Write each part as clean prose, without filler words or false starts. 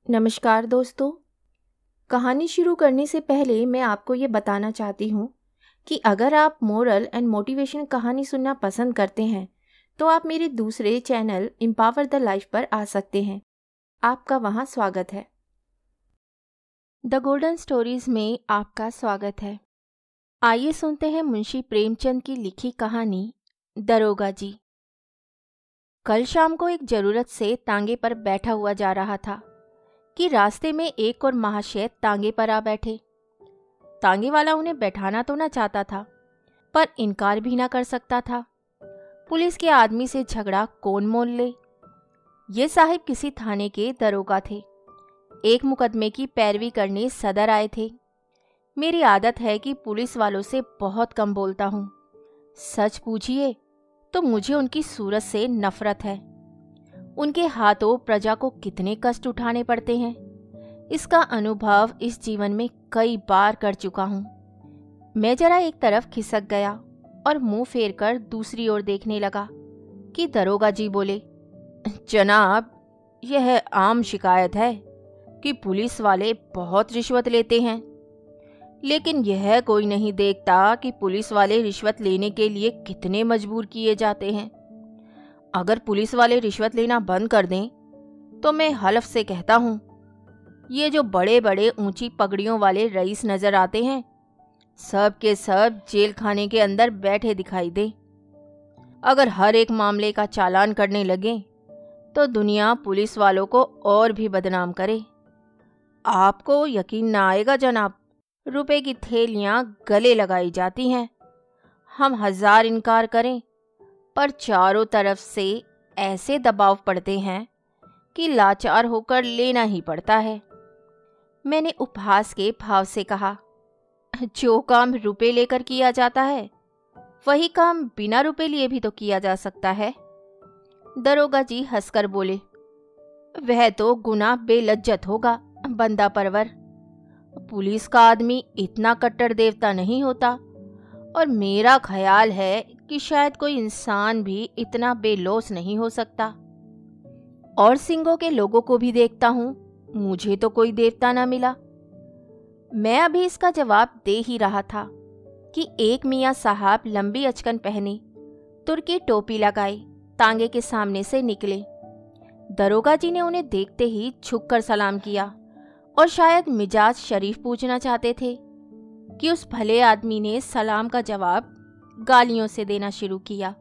नमस्कार दोस्तों। कहानी शुरू करने से पहले मैं आपको ये बताना चाहती हूँ कि अगर आप मोरल एंड मोटिवेशन कहानी सुनना पसंद करते हैं तो आप मेरे दूसरे चैनल एम्पावर द लाइफ पर आ सकते हैं। आपका वहाँ स्वागत है। द गोल्डन स्टोरीज में आपका स्वागत है। आइए सुनते हैं मुंशी प्रेमचंद की लिखी कहानी दरोगा जी। कल शाम को एक जरूरत से तांगे पर बैठा हुआ जा रहा था कि रास्ते में एक और महाशय तांगे पर आ बैठे। तांगे वाला उन्हें बैठाना तो न चाहता था, पर इनकार भी ना कर सकता था। पुलिस के आदमी से झगड़ा कौन मोल ले। ये साहिब किसी थाने के दरोगा थे। एक मुकदमे की पैरवी करने सदर आए थे। मेरी आदत है कि पुलिस वालों से बहुत कम बोलता हूँ। सच पूछिए तो मुझे उनकी सूरत से नफरत है। उनके हाथों प्रजा को कितने कष्ट उठाने पड़ते हैं, इसका अनुभव इस जीवन में कई बार कर चुका हूँ। मैं जरा एक तरफ खिसक गया और मुंह फेरकर दूसरी ओर देखने लगा कि दरोगा जी बोले, जनाब, यह आम शिकायत है कि पुलिस वाले बहुत रिश्वत लेते हैं, लेकिन यह कोई नहीं देखता कि पुलिस वाले रिश्वत लेने के लिए कितने मजबूर किए जाते हैं। अगर पुलिस वाले रिश्वत लेना बंद कर दें तो मैं हलफ से कहता हूँ, ये जो बड़े बड़े ऊंची पगड़ियों वाले रईस नजर आते हैं, सब के सब जेल खाने के अंदर बैठे दिखाई दे। अगर हर एक मामले का चालान करने लगे तो दुनिया पुलिस वालों को और भी बदनाम करे। आपको यकीन ना आएगा जनाब, रुपए की थैलियाँ गले लगाई जाती हैं। हम 1000 इनकार करें पर चारों तरफ से ऐसे दबाव पड़ते हैं कि लाचार होकर लेना ही पड़ता है। मैंने उपहास के भाव से कहा, जो काम रुपए लेकर किया जाता है वही काम बिना रुपए लिए भी तो किया जा सकता है। दरोगा जी हंसकर बोले, वह तो गुनाह बेलज्जत होगा बंदा परवर। पुलिस का आदमी इतना कट्टर देवता नहीं होता, और मेरा ख्याल है कि शायद कोई इंसान भी इतना बेलौस नहीं हो सकता। और सिंगों के लोगों को भी देखता हूँ, मुझे तो कोई देवता ना मिला। मैं अभी इसका जवाब दे ही रहा था कि एक मियाँ साहब लंबी अचकन पहने, तुर्की टोपी लगाए, तांगे के सामने से निकले। दरोगा जी ने उन्हें देखते ही झुककर सलाम किया और शायद मिजाज शरीफ पूछना चाहते थे कि उस भले आदमी ने सलाम का जवाब गालियों से देना शुरू किया।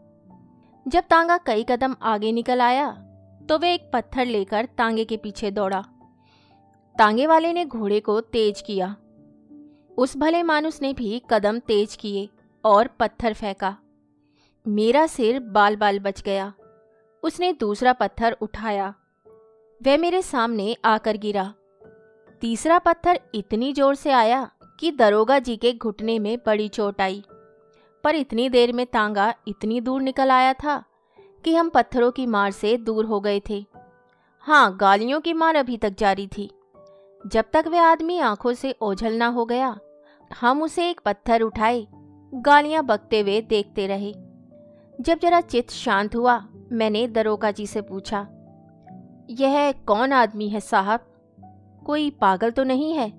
जब तांगा कई कदम आगे निकल आया तो वे एक पत्थर लेकर तांगे के पीछे दौड़ा। तांगे वाले ने घोड़े को तेज किया। उस भले मानुस ने भी कदम तेज किए और पत्थर फेंका। मेरा सिर बाल बाल बच गया। उसने दूसरा पत्थर उठाया, वह मेरे सामने आकर गिरा। तीसरा पत्थर इतनी जोर से आया कि दरोगा जी के घुटने में बड़ी चोट आई, पर इतनी देर में तांगा इतनी दूर निकल आया था कि हम पत्थरों की मार से दूर हो गए थे। हाँ, गालियों की मार अभी तक जारी थी। जब तक वह आदमी आंखों से ओझल ना हो गया, हम उसे एक पत्थर उठाए गालियां बकते हुए देखते रहे। जब जरा चित्त शांत हुआ, मैंने दरोगा जी से पूछा, यह कौन आदमी है साहब? कोई पागल तो नहीं है?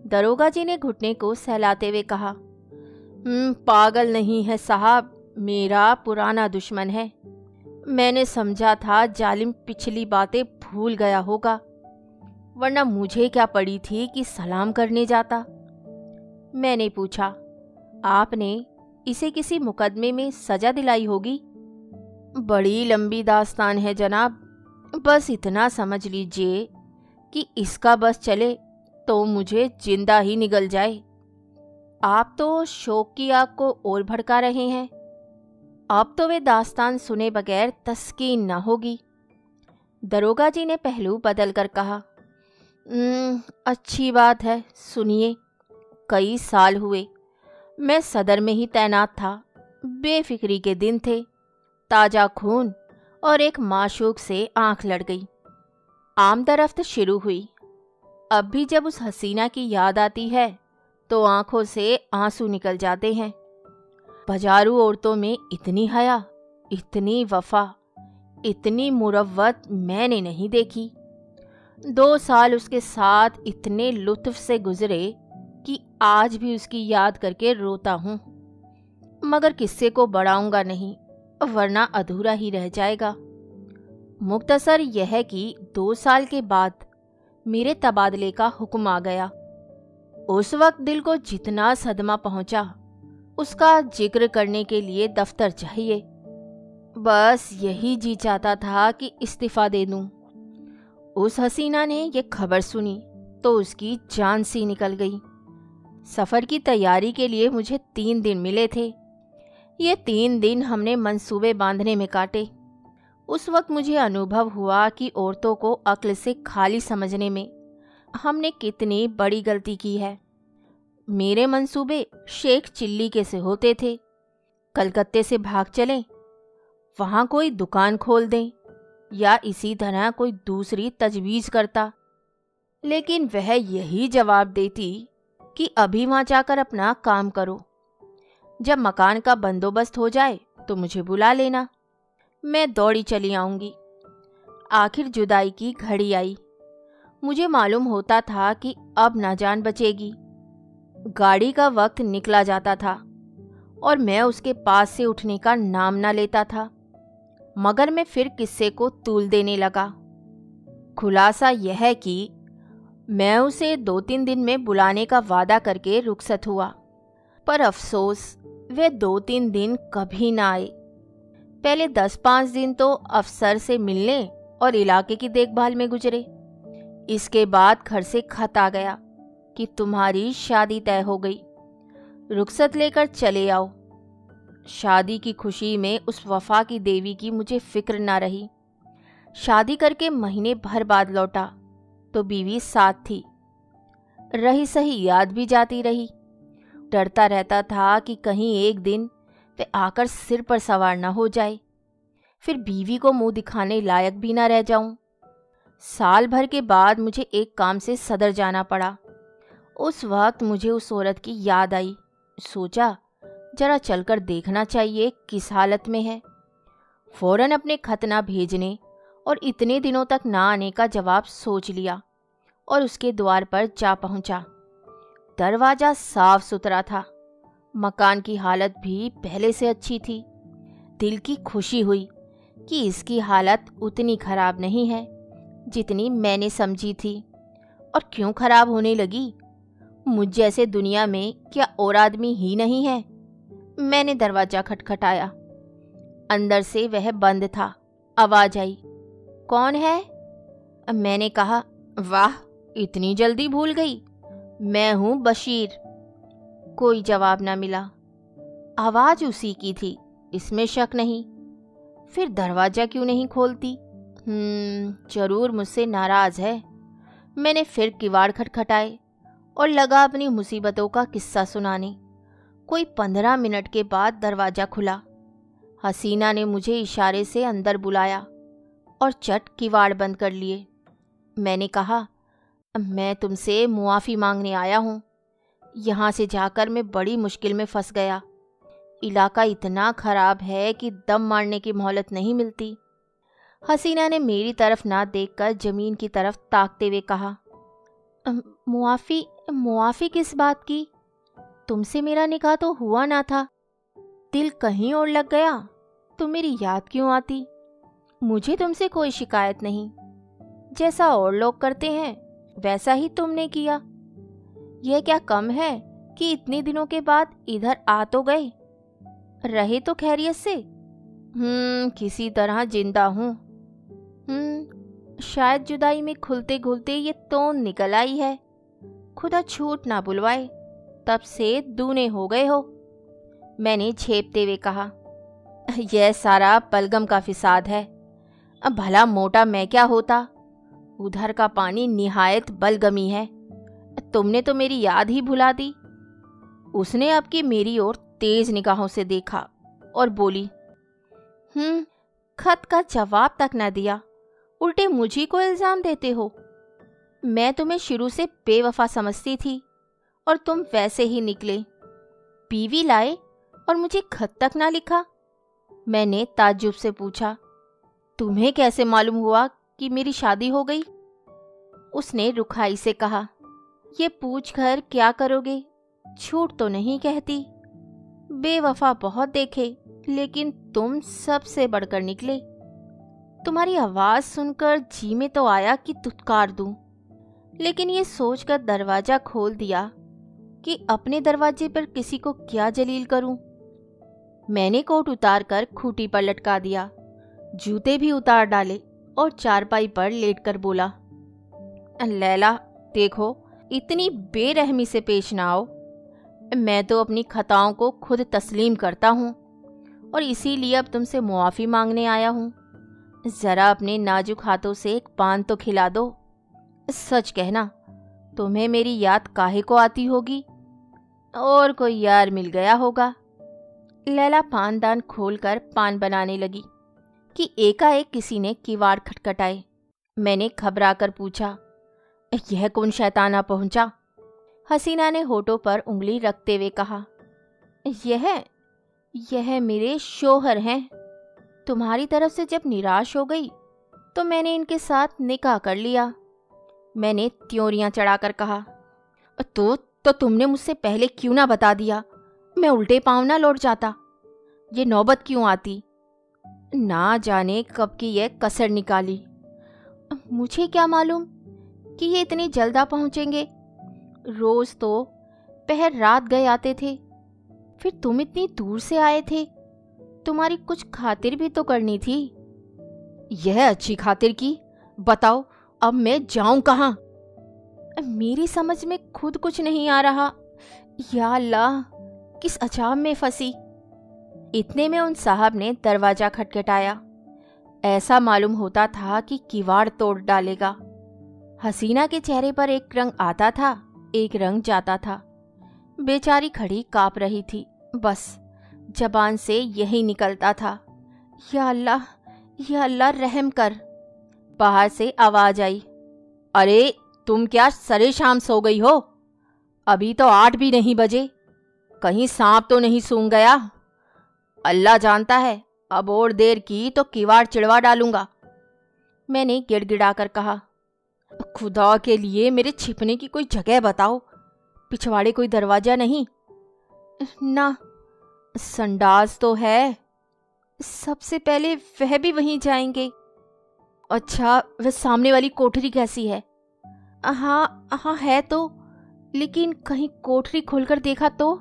दरोगा जी ने घुटने को सहलाते हुए कहा, पागल नहीं है साहब, मेरा पुराना दुश्मन है। मैंने समझा था जालिम पिछली बातें भूल गया होगा, वरना मुझे क्या पड़ी थी कि सलाम करने जाता। मैंने पूछा, आपने इसे किसी मुकदमे में सजा दिलाई होगी? बड़ी लंबी दास्तान है जनाब, बस इतना समझ लीजिए कि इसका बस चले तो मुझे जिंदा ही निगल जाए। आप तो शौक की आग को और भड़का रहे हैं। अब तो वे दास्तान सुने बगैर तस्कीन ना होगी। दरोगा जी ने पहलू बदल कर कहा, अच्छी बात है, सुनिए। कई साल हुए मैं सदर में ही तैनात था। बेफिक्री के दिन थे, ताजा खून और एक माशूक से आंख लड़ गई। आमदरफ्त शुरू हुई। अब भी जब उस हसीना की याद आती है तो आंखों से आंसू निकल जाते हैं। बाजारू औरतों में इतनी हया, इतनी वफा, इतनी मुरव्वत मैंने नहीं देखी। 2 साल उसके साथ इतने लुत्फ से गुजरे कि आज भी उसकी याद करके रोता हूँ। मगर किस्से को बढ़ाऊंगा नहीं, वरना अधूरा ही रह जाएगा। मुख्तसर यह है कि 2 साल के बाद मेरे तबादले का हुक्म आ गया। उस वक्त दिल को जितना सदमा पहुंचा, उसका जिक्र करने के लिए दफ्तर चाहिए। बस यही जी चाहता था कि इस्तीफा दे दूं। उस हसीना ने यह खबर सुनी तो उसकी जान सी निकल गई। सफ़र की तैयारी के लिए मुझे 3 दिन मिले थे। ये 3 दिन हमने मंसूबे बांधने में काटे। उस वक्त मुझे अनुभव हुआ कि औरतों को अक्ल से खाली समझने में हमने कितनी बड़ी गलती की है। मेरे मंसूबे शेख चिल्ली के से होते थे। कलकत्ते से भाग चलें, वहाँ कोई दुकान खोल दें या इसी तरह कोई दूसरी तजवीज़ करता, लेकिन वह यही जवाब देती कि अभी वहाँ जाकर अपना काम करो। जब मकान का बंदोबस्त हो जाए तो मुझे बुला लेना, मैं दौड़ी चली आऊँगी। आखिर जुदाई की घड़ी आई। मुझे मालूम होता था कि अब ना जान बचेगी। गाड़ी का वक्त निकला जाता था और मैं उसके पास से उठने का नाम ना लेता था। मगर मैं फिर किस्से को तूल देने लगा। खुलासा यह है कि मैं उसे 2-3 दिन में बुलाने का वादा करके रुखसत हुआ, पर अफसोस वे 2-3 दिन कभी ना आए। पहले 10-5 दिन तो अफसर से मिलने और इलाके की देखभाल में गुजरे। इसके बाद घर से खत आ गया कि तुम्हारी शादी तय हो गई, रुखसत लेकर चले आओ। शादी की खुशी में उस वफा की देवी की मुझे फिक्र ना रही। शादी करके महीने भर बाद लौटा तो बीवी साथ थी। रही सही याद भी जाती रही। डरता रहता था कि कहीं एक दिन वे आकर सिर पर सवार ना हो जाए, फिर बीवी को मुंह दिखाने लायक भी ना रह जाऊं। साल भर के बाद मुझे एक काम से सदर जाना पड़ा। उस वक्त मुझे उस औरत की याद आई। सोचा जरा चलकर देखना चाहिए किस हालत में है। फौरन अपने खत ना भेजने और इतने दिनों तक ना आने का जवाब सोच लिया और उसके द्वार पर जा पहुंचा। दरवाज़ा साफ सुथरा था। मकान की हालत भी पहले से अच्छी थी। दिल की खुशी हुई कि इसकी हालत उतनी खराब नहीं है जितनी मैंने समझी थी। और क्यों खराब होने लगी? मुझ जैसे दुनिया में क्या और आदमी ही नहीं है? मैंने दरवाज़ा खटखटाया। अंदर से वह बंद था। आवाज़ आई, कौन है? मैंने कहा, वाह इतनी जल्दी भूल गई, मैं हूँ बशीर। कोई जवाब ना मिला। आवाज़ उसी की थी, इसमें शक नहीं। फिर दरवाज़ा क्यों नहीं खोलती? जरूर मुझसे नाराज़ है। मैंने फिर किवाड़ खटखटाए और लगा अपनी मुसीबतों का किस्सा सुनाने। कोई 15 मिनट के बाद दरवाज़ा खुला। हसीना ने मुझे इशारे से अंदर बुलाया और चट किवाड़ बंद कर लिए। मैंने कहा, मैं तुमसे मुआफ़ी मांगने आया हूँ। यहाँ से जाकर मैं बड़ी मुश्किल में फंस गया। इलाका इतना ख़राब है कि दम मारने की मोहलत नहीं मिलती। हसीना ने मेरी तरफ ना देखकर ज़मीन की तरफ ताकते हुए कहा, मुआफ़ी किस बात की? तुमसे मेरा निकाह तो हुआ ना था। दिल कहीं और लग गया तो मेरी याद क्यों आती? मुझे तुमसे कोई शिकायत नहीं। जैसा और लोग करते हैं वैसा ही तुमने किया। यह क्या कम है कि इतने दिनों के बाद इधर आ तो गए। रहे तो खैरियत से? किसी तरह जिंदा हूँ। शायद जुदाई में खुलते खुलते ये तोन निकल आई है। खुदा छूट ना बुलवाए, तब से दूने हो गए हो। मैंने झेपते हुए कहा, यह सारा पलगम का फिसाद है। अब भला मोटा मैं क्या होता? उधर का पानी निहायत बलगमी है। तुमने तो मेरी याद ही भुला दी। उसने अब की मेरी ओर तेज निगाहों से देखा और बोली, खत का जवाब तक न दिया, उल्टे मुझी को इल्ज़ाम देते हो। मैं तुम्हें शुरू से बेवफा समझती थी और तुम वैसे ही निकले। बीवी लाए और मुझे खत तक ना लिखा। मैंने ताज्जुब से पूछा, तुम्हें कैसे मालूम हुआ कि मेरी शादी हो गई? उसने रुखाई से कहा। ये पूछ कर क्या करोगे? झूठ तो नहीं कहती। बेवफा बहुत देखे, लेकिन तुम सबसे बढ़कर निकले। तुम्हारी आवाज सुनकर जी में तो आया कि दुत्कार दूं, लेकिन ये सोचकर दरवाजा खोल दिया कि अपने दरवाजे पर किसी को क्या जलील करूं। मैंने कोट उतार कर खूंटी पर लटका दिया, जूते भी उतार डाले और चारपाई पर लेटकर बोला, लैला देखो, इतनी बेरहमी से पेश ना आओ। मैं तो अपनी खताओं को खुद तस्लीम करता हूँ और इसीलिए अब तुमसे मुआफ़ी मांगने आया हूँ। ज़रा अपने नाजुक हाथों से एक पान तो खिला दो। सच कहना, तुम्हें मेरी याद काहे को आती होगी? और कोई यार मिल गया होगा। लैला पानदान खोलकर पान बनाने लगी कि एकाएक किसी ने किवाड़ खटखटाए। मैंने घबरा कर पूछा, यह कौन शैताना पहुंचा? हसीना ने होठों पर उंगली रखते हुए कहा, यह मेरे शोहर हैं। तुम्हारी तरफ से जब निराश हो गई तो मैंने इनके साथ निकाह कर लिया। मैंने त्योरियां चढ़ाकर कहा, तो तुमने मुझसे पहले क्यों ना बता दिया? मैं उल्टे पांव ना लौट जाता। ये नौबत क्यों आती? ना जाने कब की यह कसर निकाली। मुझे क्या मालूम कि ये इतनी जल्द आ पहुंचेंगे। रोज तो पहर रात गए आते थे, फिर तुम इतनी दूर से आए थे। तुम्हारी कुछ खातिर भी तो करनी थी। यह अच्छी खातिर की? बताओ, अब मैं जाऊं कहाँ? मेरी समझ में खुद कुछ नहीं आ रहा। या अल्लाह, किस अजाब में फंसी। इतने में उन साहब ने दरवाजा खटखटाया। ऐसा मालूम होता था कि किवाड़ तोड़ डालेगा। हसीना के चेहरे पर एक रंग आता था, एक रंग जाता था। बेचारी खड़ी कांप रही थी। बस जबान से यही निकलता था, या अल्लाह रहम कर। बाहर से आवाज आई, अरे तुम क्या सरे शाम सो गई हो? अभी तो 8 भी नहीं बजे। कहीं सांप तो नहीं सूंघ गया? अल्लाह जानता है, अब और देर की तो किवाड़ चिड़वा डालूंगा। मैंने गिड़गिड़ा कर कहा, खुदा के लिए मेरे छिपने की कोई जगह बताओ। पिछवाड़े कोई दरवाजा नहीं? ना, संडास तो है। सबसे पहले वह भी वहीं जाएंगे। अच्छा, वह सामने वाली कोठरी कैसी है? हाँ है तो, लेकिन कहीं कोठरी खोलकर देखा तो?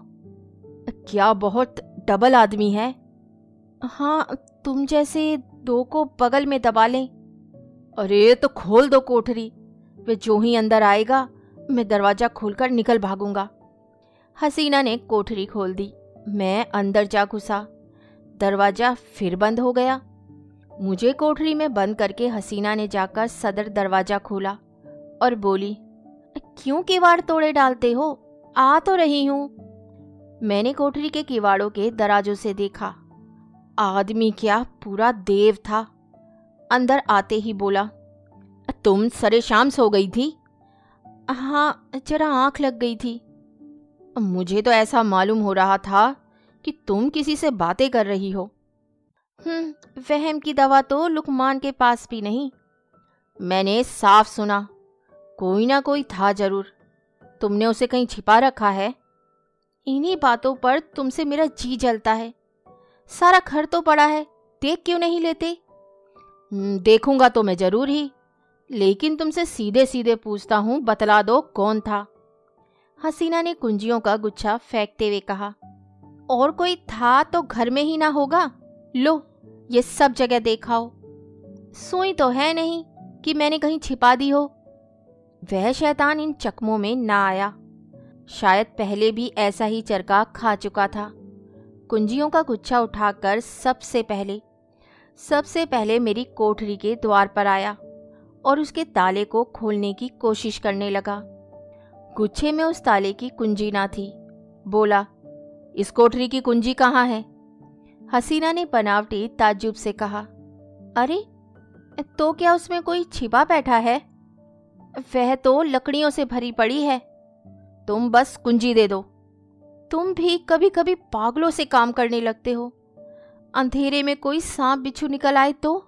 क्या बहुत डबल आदमी है? हाँ, तुम जैसे 2 को बगल में दबा लें। अरे तो खोल दो कोठरी। वे जो ही अंदर आएगा मैं दरवाजा खोलकर निकल भागूंगा। हसीना ने कोठरी खोल दी। मैं अंदर जा घुसा। दरवाजा फिर बंद हो गया। मुझे कोठरी में बंद करके हसीना ने जाकर सदर दरवाजा खोला और बोली, क्यों किवाड़ तोड़े डालते हो? आ तो रही हूं। मैंने कोठरी के किवाड़ों के दराजों से देखा। आदमी क्या, पूरा देव था। अंदर आते ही बोला, तुम सरे शाम सो गई थी? हाँ, जरा आंख लग गई थी। मुझे तो ऐसा मालूम हो रहा था कि तुम किसी से बातें कर रही हो। वहम की दवा तो लुकमान के पास भी नहीं। मैंने साफ सुना, कोई ना कोई था जरूर। तुमने उसे कहीं छिपा रखा है? इन्हीं बातों पर तुमसे मेरा जी जलता है। सारा घर तो पड़ा है, देख क्यों नहीं लेते? देखूंगा तो मैं जरूर ही, लेकिन तुमसे सीधे सीधे पूछता हूं, बतला दो कौन था? हसीना ने कुंजियों का गुच्छा फेंकते हुए कहा, और कोई था तो घर में ही ना होगा। लो, ये सब जगह देखाओ। सुई तो है नहीं कि मैंने कहीं छिपा दी हो। वह शैतान इन चकमों में ना आया। शायद पहले भी ऐसा ही चरका खा चुका था। कुंजियों का गुच्छा उठाकर सबसे पहले मेरी कोठरी के द्वार पर आया और उसके ताले को खोलने की कोशिश करने लगा। गुच्छे में उस ताले की कुंजी ना थी। बोला, इस कोठरी की कुंजी कहाँ है? हसीना ने बनावटी ताज्जुब से कहा, अरे तो क्या उसमें कोई छिपा बैठा है? वह तो लकड़ियों से भरी पड़ी है। तुम बस कुंजी दे दो। तुम भी कभी कभी पागलों से काम करने लगते हो। अंधेरे में कोई सांप बिच्छू निकल आए तो?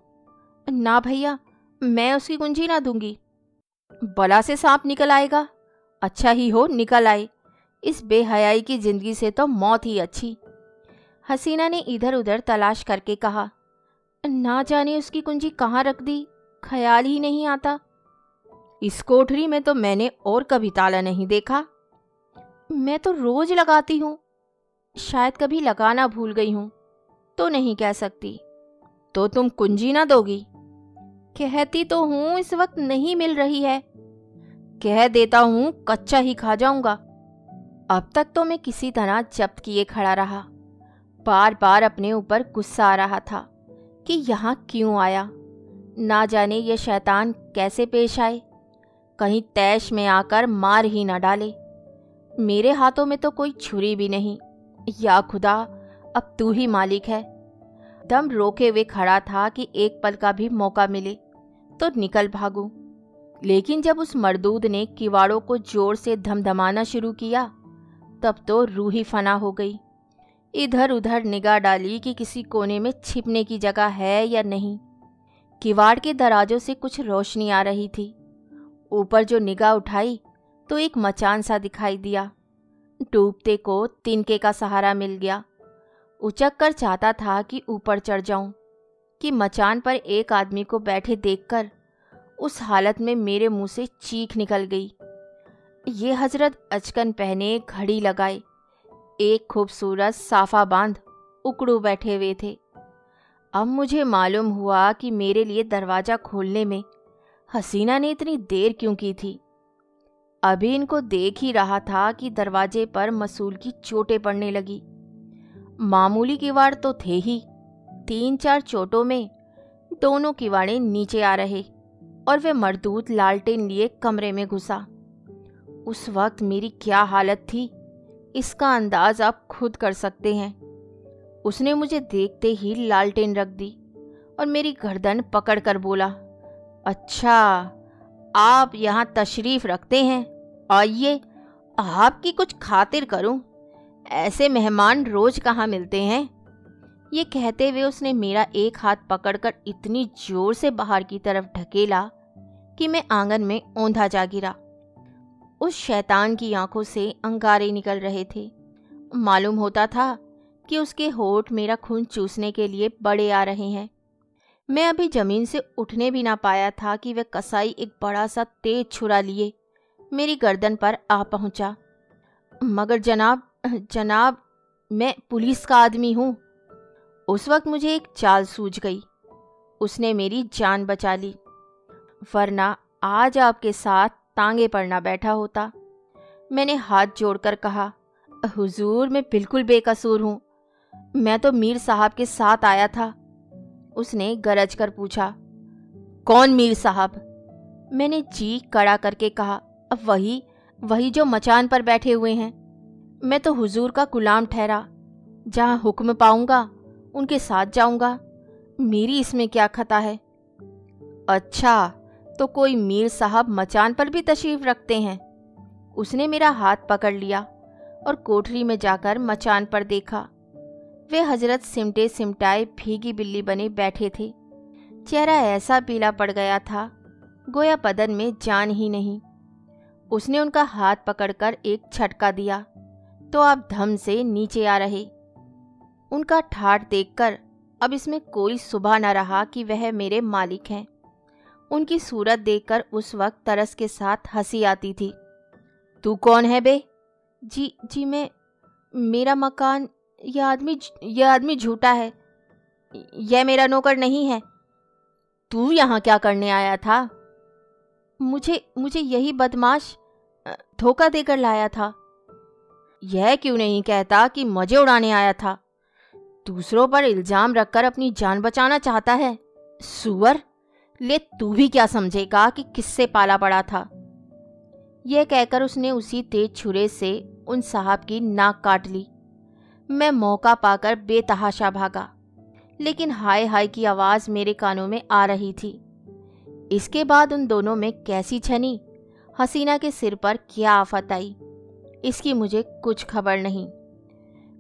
ना भैया, मैं उसकी कुंजी ना दूंगी। बला से सांप निकल आएगा। अच्छा ही हो निकल आए, इस बेहयाई की जिंदगी से तो मौत ही अच्छी। हसीना ने इधर उधर तलाश करके कहा। ना जाने उसकी कुंजी कहाँ रख दी, ख्याल ही नहीं आता। इस कोठरी में तो मैंने और कभी ताला नहीं देखा। मैं तो रोज लगाती हूँ, शायद कभी लगाना भूल गई हूँ तो नहीं कह सकती। तो तुम कुंजी ना दोगी? कहती तो हूँ, इस वक्त नहीं मिल रही है। कह देता हूँ कच्चा ही खा जाऊंगा। अब तक तो मैं किसी तरह जब्त किए खड़ा रहा। बार बार अपने ऊपर गुस्सा आ रहा था कि यहाँ क्यों आया। ना जाने ये शैतान कैसे पेश आए, कहीं तैश में आकर मार ही ना डाले। मेरे हाथों में तो कोई छुरी भी नहीं। या खुदा, अब तू ही मालिक है। दम रोके हुए खड़ा था कि एक पल का भी मौका मिले तो निकल भागूं। लेकिन जब उस मर्दूद ने किवाड़ों को जोर से धमधमाना शुरू किया तब तो रूह ही फना हो गई। इधर उधर निगाह डाली कि किसी कोने में छिपने की जगह है या नहीं। किवाड़ के दराजों से कुछ रोशनी आ रही थी। ऊपर जो निगाह उठाई तो एक मचान सा दिखाई दिया। डूबते को तिनके का सहारा मिल गया। उचक कर चाहता था कि ऊपर चढ़ जाऊं कि मचान पर एक आदमी को बैठे देखकर उस हालत में मेरे मुंह से चीख निकल गई। ये हजरत अचकन पहने, घड़ी लगाए, एक खूबसूरत साफा बांध उकड़ू बैठे हुए थे। अब मुझे मालूम हुआ कि मेरे लिए दरवाज़ा खोलने में हसीना ने इतनी देर क्यों की थी। अभी इनको देख ही रहा था कि दरवाजे पर मसूल की चोटें पड़ने लगी। मामूली किवाड़ तो थे ही, 3-4 चोटों में दोनों किवाड़े नीचे आ रहे और वे मर्दूद लालटेन लिए कमरे में घुसा। उस वक्त मेरी क्या हालत थी इसका अंदाज आप खुद कर सकते हैं। उसने मुझे देखते ही लालटेन रख दी और मेरी गर्दन पकड़कर बोला, अच्छा आप यहाँ तशरीफ रखते हैं, आइए आपकी कुछ खातिर करूं। ऐसे मेहमान रोज कहाँ मिलते हैं। ये कहते हुए उसने मेरा एक हाथ पकड़कर इतनी जोर से बाहर की तरफ ढकेला कि मैं आंगन में औंधा जा गिरा। उस शैतान की आंखों से अंगारे निकल रहे थे। मालूम होता था कि उसके होठ मेरा खून चूसने के लिए बड़े आ रहे हैं। मैं अभी जमीन से उठने भी ना पाया था कि वह कसाई एक बड़ा सा तेज छुरा लिए मेरी गर्दन पर आ पहुंचा। मगर जनाब मैं पुलिस का आदमी हूँ। उस वक्त मुझे एक चाल सूझ गई। उसने मेरी जान बचा ली, वरना आज आपके साथ तांगे पर ना बैठा होता। मैंने हाथ जोड़कर कहा, हुजूर मैं बिल्कुल बेकसूर हूँ, मैं तो मीर साहब के साथ आया था। उसने गरज कर पूछा, कौन मीर साहब? मैंने जी कड़ा करके कहा, अब वही जो मचान पर बैठे हुए हैं। मैं तो हुजूर का गुलाम ठहरा, जहाँ हुक्म पाऊंगा उनके साथ जाऊंगा, मेरी इसमें क्या खता है। अच्छा, तो कोई मीर साहब मचान पर भी तशरीफ रखते हैं? उसने मेरा हाथ पकड़ लिया और कोठरी में जाकर मचान पर देखा। वे हजरत सिमटे सिमटाए भीगी बिल्ली बने बैठे थे। चेहरा ऐसा पीला पड़ गया था गोया बदन में जान ही नहीं। उसने उनका हाथ पकड़कर एक झटका दिया तो आप धम से नीचे आ रहे। उनका ठाठ देखकर अब इसमें कोई सुबह न रहा कि वह मेरे मालिक हैं। उनकी सूरत देखकर उस वक्त तरस के साथ हंसी आती थी। तू कौन है बे? जी मेरा मकान, यह आदमी झूठा है, यह मेरा नौकर नहीं है। तू यहाँ क्या करने आया था? मुझे यही बदमाश धोखा देकर लाया था। यह क्यों नहीं कहता कि मजे उड़ाने आया था? दूसरों पर इल्जाम रखकर अपनी जान बचाना चाहता है। सुअर, ले तू भी क्या समझेगा कि किससे पाला पड़ा था। यह कहकर उसने उसी तेज छुरे से उन साहब की नाक काट ली। मैं मौका पाकर बेतहाशा भागा, लेकिन हाय हाय की आवाज़ मेरे कानों में आ रही थी। इसके बाद उन दोनों में कैसी छनी, हसीना के सिर पर क्या आफत आई, इसकी मुझे कुछ खबर नहीं।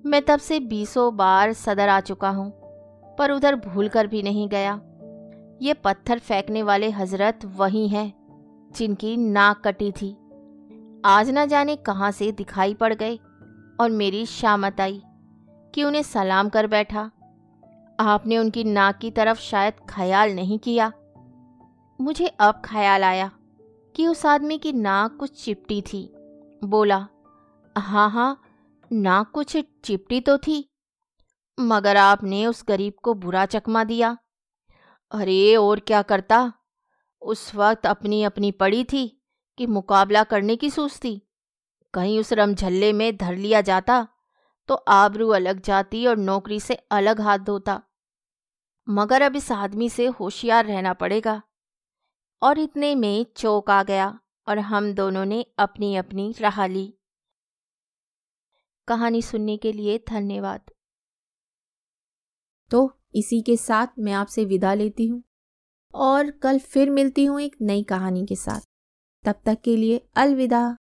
मैं तब से 20 बार सदर आ चुका हूँ, पर उधर भूल कर भी नहीं गया। ये पत्थर फेंकने वाले हजरत वही हैं जिनकी नाक कटी थी आज न जाने कहाँ से दिखाई पड़ गए और मेरी शामत आई कि उन्हें सलाम कर बैठा। आपने उनकी नाक की तरफ शायद ख्याल नहीं किया। मुझे अब ख्याल आया कि उस आदमी की नाक कुछ चिपटी थी। बोला, हाँ हाँ, नाक कुछ चिपटी तो थी, मगर आपने उस गरीब को बुरा चकमा दिया। अरे और क्या करता, उस वक्त अपनी अपनी पड़ी थी कि मुकाबला करने की सूझती। कहीं उस रमझल्ले में धर लिया जाता तो आबरू अलग जाती और नौकरी से अलग हाथ धोता। मगर अब इस आदमी से होशियार रहना पड़ेगा। और इतने में चौक आ गया और हम दोनों ने अपनी अपनी राह ली। कहानी सुनने के लिए धन्यवाद। तो इसी के साथ मैं आपसे विदा लेती हूँ और कल फिर मिलती हूँ एक नई कहानी के साथ। तब तक के लिए अलविदा।